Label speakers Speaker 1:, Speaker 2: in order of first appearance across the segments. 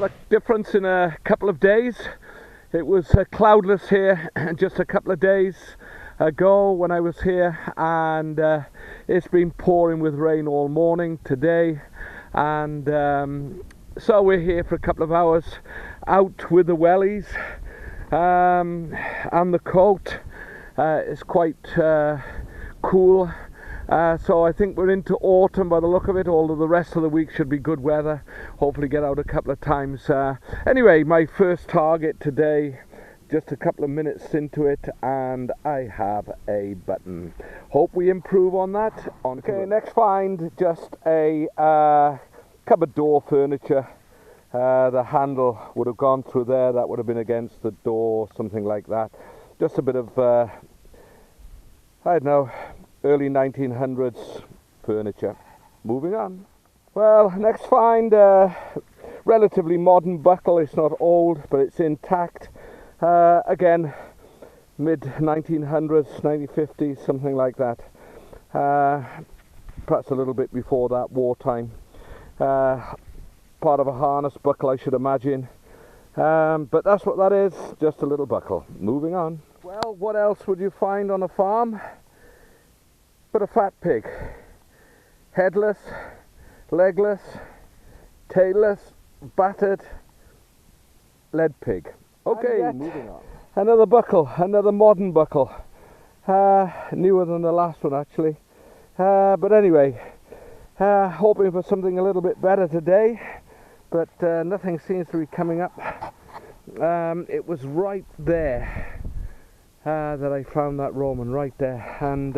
Speaker 1: what a difference in a couple of days. It was cloudless here just a couple of days ago when I was here, and it's been pouring with rain all morning today, and so we're here for a couple of hours out with the wellies and the coat. It's quite cool. So I think we're into autumn by the look of it, although the rest of the week should be good weather. Hopefully get out a couple of times. Anyway, my first target today, just a couple of minutes into it, and I have a button. Hope we improve on that. Okay, next find, just a cupboard door furniture. The handle would have gone through there, that would have been against the door, something like that. Just a bit of, I don't know, early 1900s furniture. Moving on. Well, next find, relatively modern buckle. It's not old, but it's intact. Again, mid 1900s, 1950s, something like that. Perhaps a little bit before that, wartime. Part of a harness buckle, I should imagine. But that's what that is, just a little buckle. Moving on. Well, what else would you find on a farm but a fat pig? Headless, legless, tailless, battered, lead pig. Okay, moving on. Another buckle, another modern buckle. Newer than the last one actually. But anyway, hoping for something a little bit better today, but nothing seems to be coming up. It was right there that I found that Roman, right there, and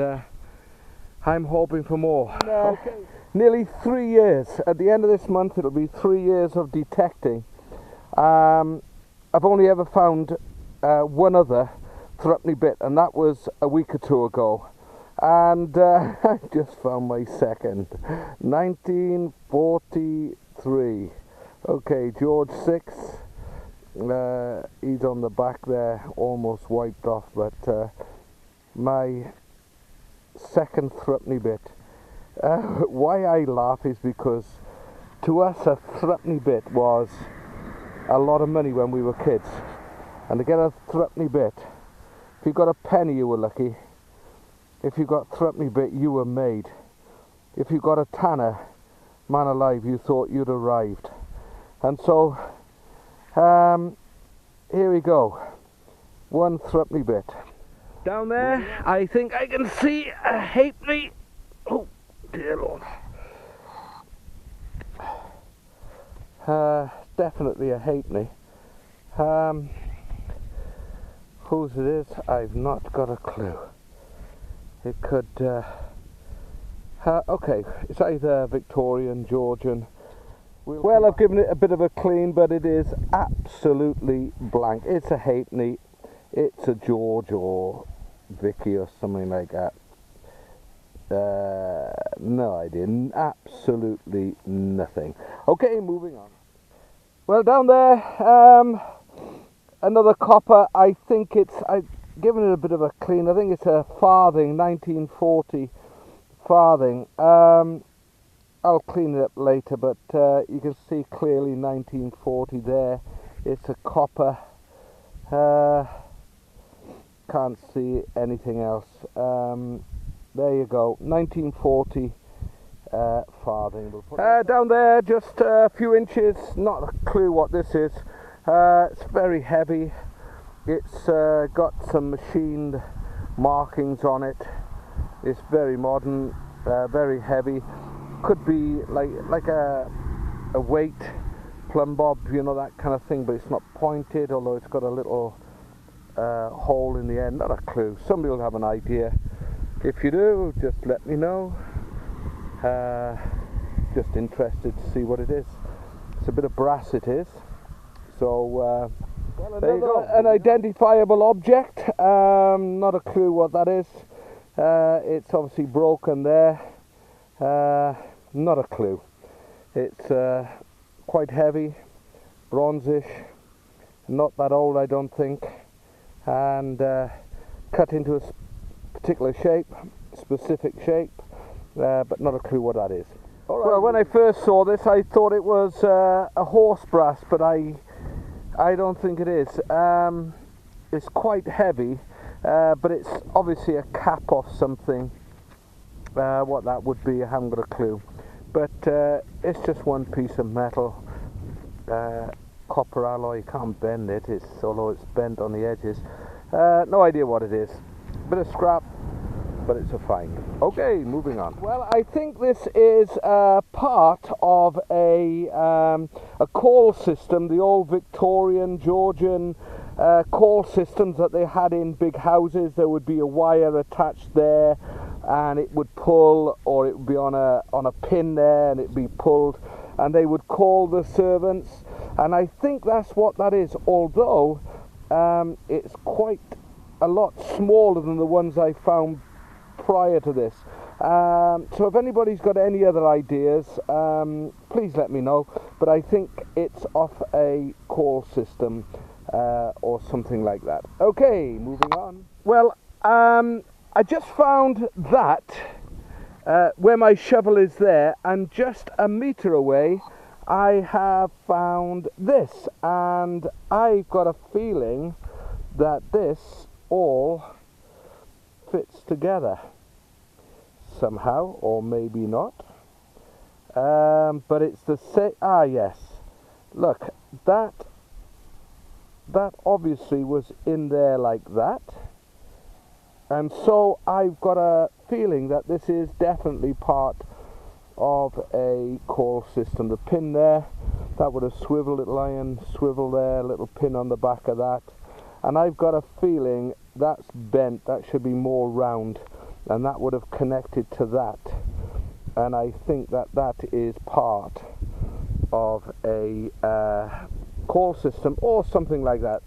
Speaker 1: I'm hoping for more. Okay. Nearly 3 years. At the end of this month it'll be 3 years of detecting. I've only ever found one other threepenny bit, and that was a week or two ago, and I just found my second. 1943. Okay, George 6. He's on the back there, almost wiped off, but my second threepenny bit. Why I laugh is because to us a threepenny bit was a lot of money when we were kids, and to get a threepenny bit, if you got a penny you were lucky. If you got threepenny bit you were made. If you got a tanner, man alive, you thought you'd arrived. And so here we go, one threepenny bit. Down there, I think I can see a halfpenny. Oh dear Lord. Definitely a halfpenny. Whose it is, I've not got a clue. It could, okay, it's either Victorian, Georgian. Well, I've given it a bit of a clean, but it is absolutely blank. It's a halfpenny. It's a George or Vicky or something like that. No idea, absolutely nothing. Okay, moving on. Well, down there, another copper. I think I've given it a bit of a clean. I think it's a farthing, 1940 farthing. I'll clean it up later, but you can see clearly 1940 there. It's a copper. Can't see anything else. There you go, 1940 farthing. Down there, just a few inches, not a clue what this is. It's very heavy. It's got some machined markings on it. It's very modern, very heavy. Could be like a weight, plumb bob, you know, that kind of thing, but it's not pointed, although it's got a little hole in the end. Not a clue. Somebody will have an idea. If you do, just let me know. Just interested to see what it is. It's a bit of brass, it is. So well, there you go. An identifiable object. Not a clue what that is. It's obviously broken there. Not a clue. It's quite heavy, bronzish, not that old I don't think, and cut into a particular shape, specific shape, but not a clue what that is. Well, when I first saw this, I thought it was a horse brass, but I don't think it is. It's quite heavy, but it's obviously a cap of something. What that would be, I haven't got a clue. But it's just one piece of metal, copper alloy. You can't bend it, although it's bent on the edges. No idea what it is. Bit of scrap, but it's a find. Okay, moving on. Well, I think this is part of a call system, the old Victorian, Georgian call systems that they had in big houses. There would be a wire attached there, and it would pull, or it would be on a pin there, and it'd be pulled, and they would call the servants. And I think that's what that is, although it's quite a lot smaller than the ones I found prior to this. So if anybody's got any other ideas, please let me know. But I think it's off a call system or something like that. Okay, moving on. Well, I just found that where my shovel is there, and just a meter away I have found this, and I've got a feeling that this all fits together somehow, or maybe not, but it's the same. Yes, look, that obviously was in there like that, and so I've got a feeling that this is definitely part of a call system. The pin there, that would have swivel, little iron swivel there, little pin on the back of that, and I've got a feeling that's bent. That should be more round, and that would have connected to that, and I think that is part of a call system or something like that.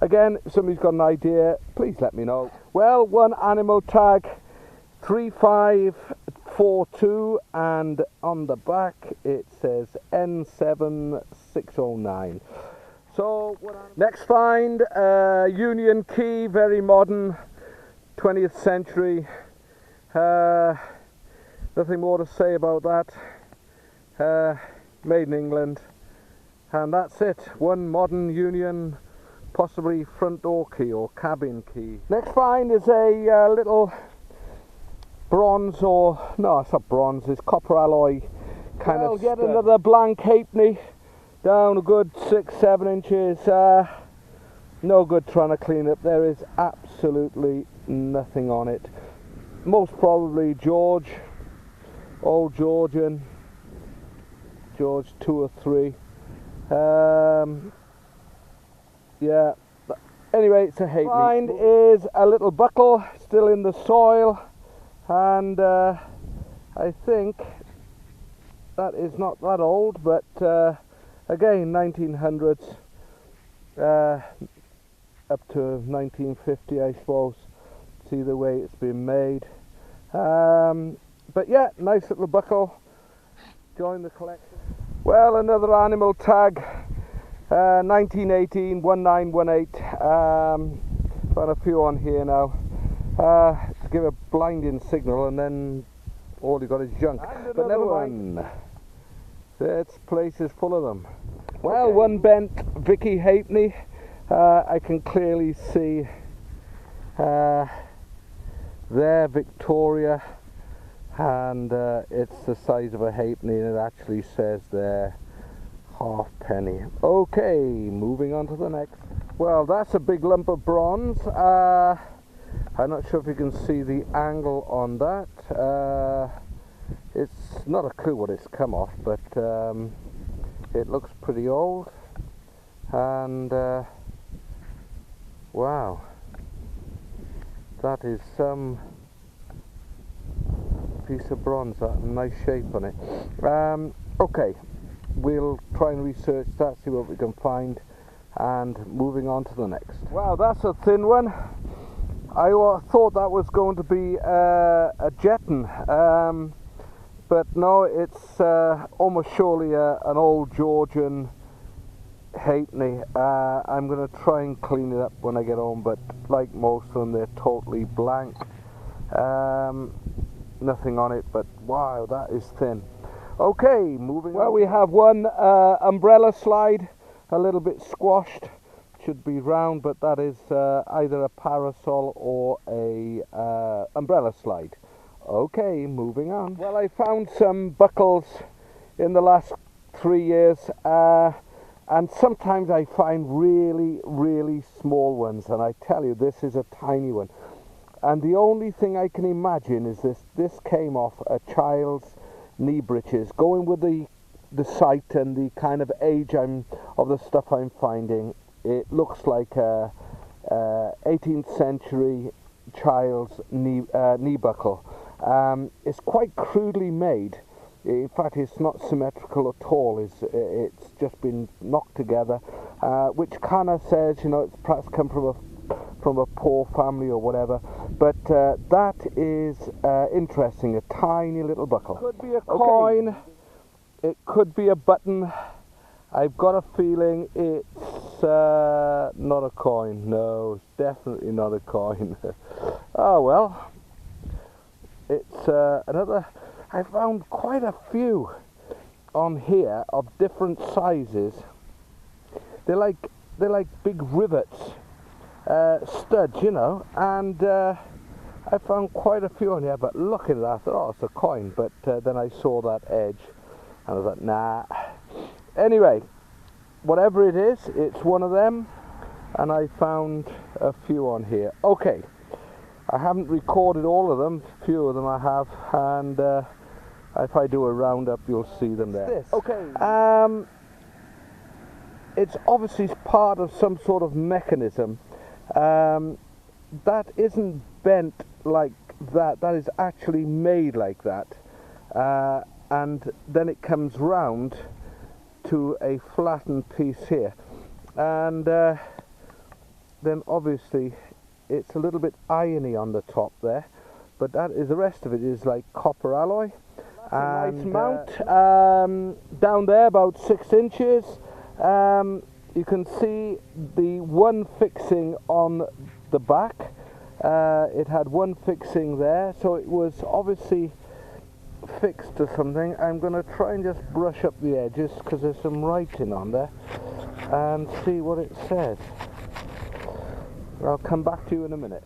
Speaker 1: Again, if somebody's got an idea, please let me know. Well, one animal tag, 3542, and on the back it says N7609. So next find, Union key, very modern, 20th century. Nothing more to say about that. Made in England, and that's it. One modern Union, possibly front door key or cabin key. Next find is a little bronze, or no, it's not bronze, it's copper alloy kind of. Yet another blank halfpenny, down a good 6-7 inches. No good trying to clean it up. There is absolutely nothing on it. Most probably George, old Georgian, George 2 or 3. Yeah, but anyway, it's a halfpenny. Find is a little buckle still in the soil, and I think that is not that old, but again, 1900s up to 1950, I suppose. See the way it's been made. But yeah, nice little buckle. Join the collection. Well, another animal tag, 1918, 1918. Got a few on here now. To give a blinding signal, and then all you got is junk. But never mind. This place is full of them. Well, okay. One bent Vicky halfpenny. I can clearly see there, Victoria, and it's the size of a halfpenny, and it actually says there halfpenny. Okay, moving on to the next. Well, that's a big lump of bronze. I'm not sure if you can see the angle on that. It's not a clue what it's come off, but it looks pretty old, and wow, that is some piece of bronze. That nice shape on it. Okay, we'll try and research that, see what we can find, and moving on to the next. Wow, that's a thin one. I thought that was going to be a jeton, but no, it's almost surely an old Georgian halfpenny. I'm going to try and clean it up when I get home, but like most of them, they're totally blank. Nothing on it, but wow, that is thin. Okay, moving on. Well, we have one umbrella slide, a little bit squashed. Should be round, but that is either a parasol or a umbrella slide. Okay, moving on. Well, I found some buckles in the last 3 years, and sometimes I find really small ones, and I tell you, this is a tiny one. And the only thing I can imagine is this came off a child's knee breeches, going with the site and the kind of age of the stuff I'm finding. It looks like a 18th century child's knee buckle. It's quite crudely made. In fact, it's not symmetrical at all. It's just been knocked together, which kind of says, you know, it's perhaps come from a poor family or whatever. But that is interesting. A tiny little buckle. Could be a coin. Okay. It could be a button. I've got a feeling it's not a coin. No, it's definitely not a coin. Oh well. It's another. I found quite a few on here of different sizes. They're like big rivets, studs, you know. And I found quite a few on here. But looking at that, I thought, oh, it's a coin. But then I saw that edge, and I was like, nah. Anyway, whatever it is, it's one of them, and I found a few on here. Okay, I haven't recorded all of them. Few of them I have, and if I do a roundup, you'll see them there. Okay. It's obviously part of some sort of mechanism that isn't bent like that. That is actually made like that, and then it comes round to a flattened piece here, and then obviously it's a little bit irony on the top there, but that is, the rest of it is like copper alloy. And nice mount down there, about 6 inches. You can see the one fixing on the back. It had one fixing there, so it was obviously fixed to something. I'm going to try and just brush up the edges because there's some writing on there, and see what it says. I'll come back to you in a minute.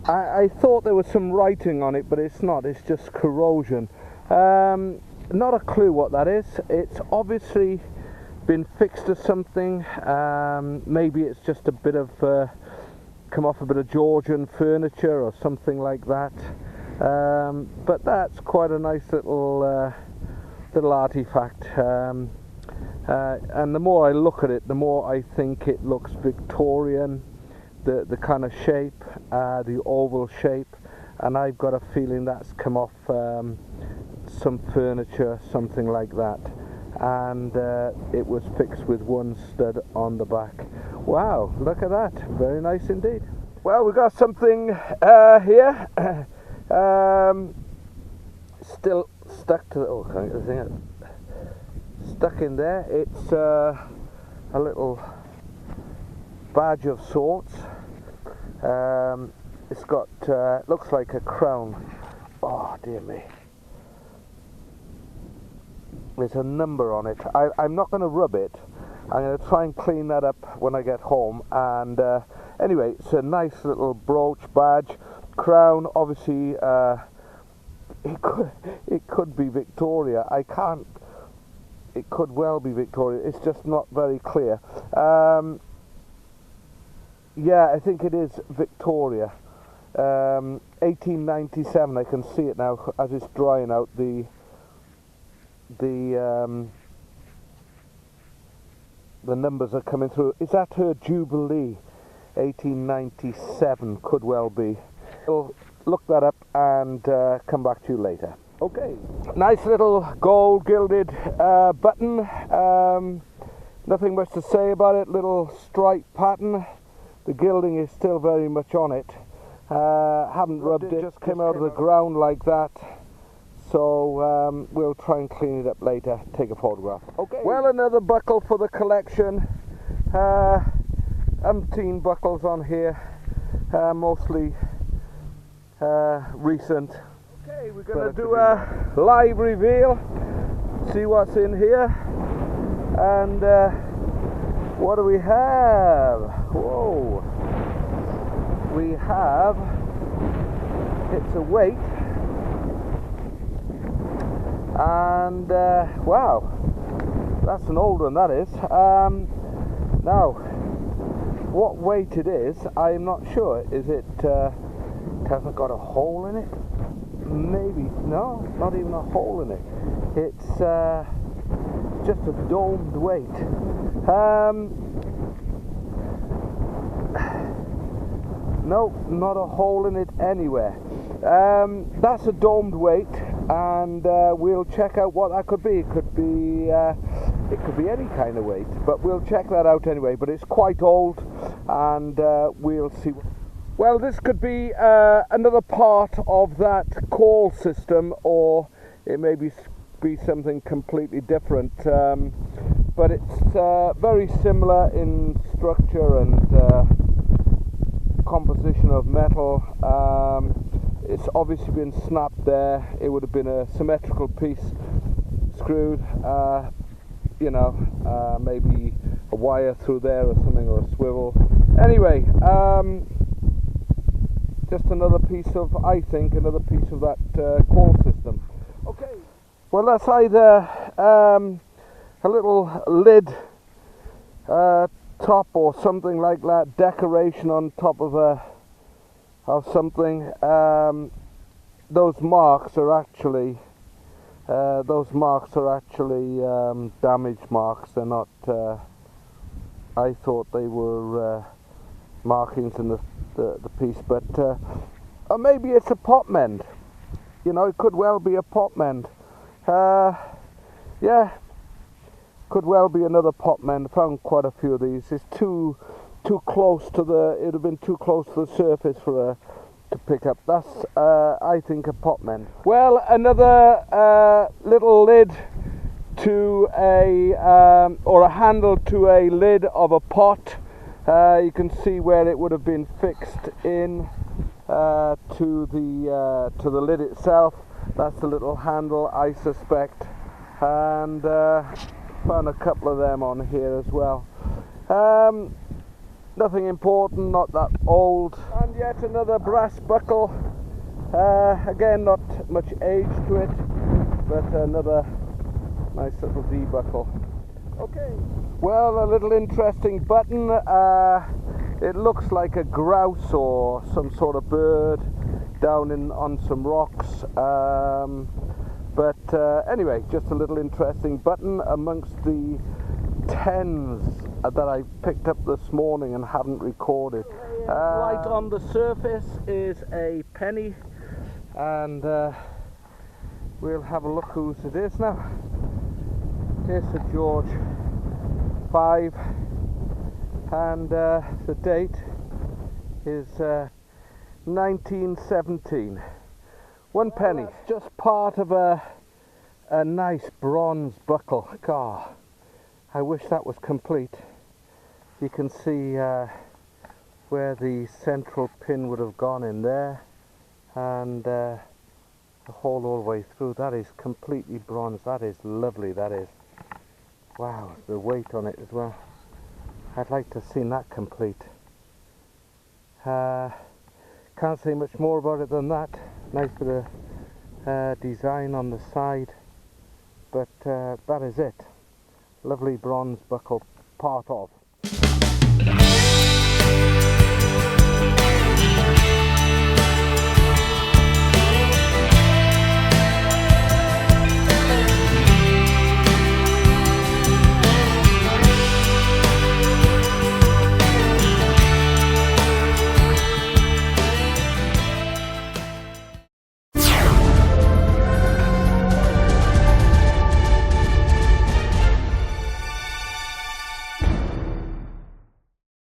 Speaker 1: I thought there was some writing on it, but it's not. It's just corrosion. Not a clue what that is. It's obviously been fixed to something. Maybe it's just a bit of come off a bit of Georgian furniture or something like that. But that's quite a nice little artifact, and the more I look at it, the more I think it looks Victorian, the kind of shape, the oval shape, and I've got a feeling that's come off some furniture, something like that, and it was fixed with one stud on the back. Wow, look at that, very nice indeed. Well, we've got something here. Still stuck to the stuck in there. It's a little badge of sorts. It's got looks like a crown. Oh dear me, there's a number on it. I'm not going to rub it. I'm going to try and clean that up when I get home. And anyway, it's a nice little brooch, badge, crown. Obviously it could be Victoria. It could well be Victoria. It's just not very clear. Yeah, I think it is Victoria. 1897. I can see it now as it's drying out. The numbers are coming through. Is that her Jubilee? 1897 could well be. I'll look that up and come back to you later. Okay, nice little gold gilded button. Nothing much to say about it. Little stripe pattern. The gilding is still very much on it. Haven't rubbed it. Just came out of the ground like that. So we'll try and clean it up later. Take a photograph. Okay. Well, another buckle for the collection. Umpteen buckles on here, mostly recent. Okay, we're going to do a live reveal, see what's in here, and what do we have? Whoa, we have, it's a weight, and wow, that's an old one, that is. Now, what weight it is, I'm not sure. Is it, hasn't got a hole in it? Maybe, no, not even a hole in it. It's just a domed weight. No, not a hole in it anywhere. That's a domed weight, and we'll check out what that could be. It could be any kind of weight, but we'll check that out anyway. But it's quite old, and we'll see. Well, this could be another part of that call system, or it may be something completely different. But it's very similar in structure and composition of metal. It's obviously been snapped there. It would have been a symmetrical piece, screwed, you know, maybe a wire through there or something, or a swivel. Anyway, just another piece of, I think, another piece of that call system. Okay. Well, that's either a little lid top or something like that, decoration on top of something. Those marks are actually damage marks. They're not. I thought they were markings in the piece, but or maybe it's a pot mend. You know, it could well be a pot mend. Yeah, could well be another pot mend. I found quite a few of these. It's too close to the. It would have been too close to the surface for to pick up. That's I think a pot mend. Well, another little lid to a or a handle to a lid of a pot. You can see where it would have been fixed in to the lid itself. That's the little handle, I suspect, and found a couple of them on here as well. Nothing important, not that old. And yet another brass buckle. Again, not much age to it, but another nice little D buckle. Okay. Well, a little interesting button. It looks like a grouse or some sort of bird down on some rocks. But anyway, just a little interesting button amongst the tens that I picked up this morning and haven't recorded. Right on the surface is a penny, and we'll have a look whose it is now. Here's Sir George 5, and the date is 1917. One penny. Just part of a nice bronze buckle. God, I wish that was complete. You can see where the central pin would have gone in there, and the hole all the way through. That is completely bronze. That is lovely, that is. Wow, the weight on it as well. I'd like to have seen that complete. Can't say much more about it than that. Nice bit of design on the side, but that is it. Lovely bronze buckle, part of.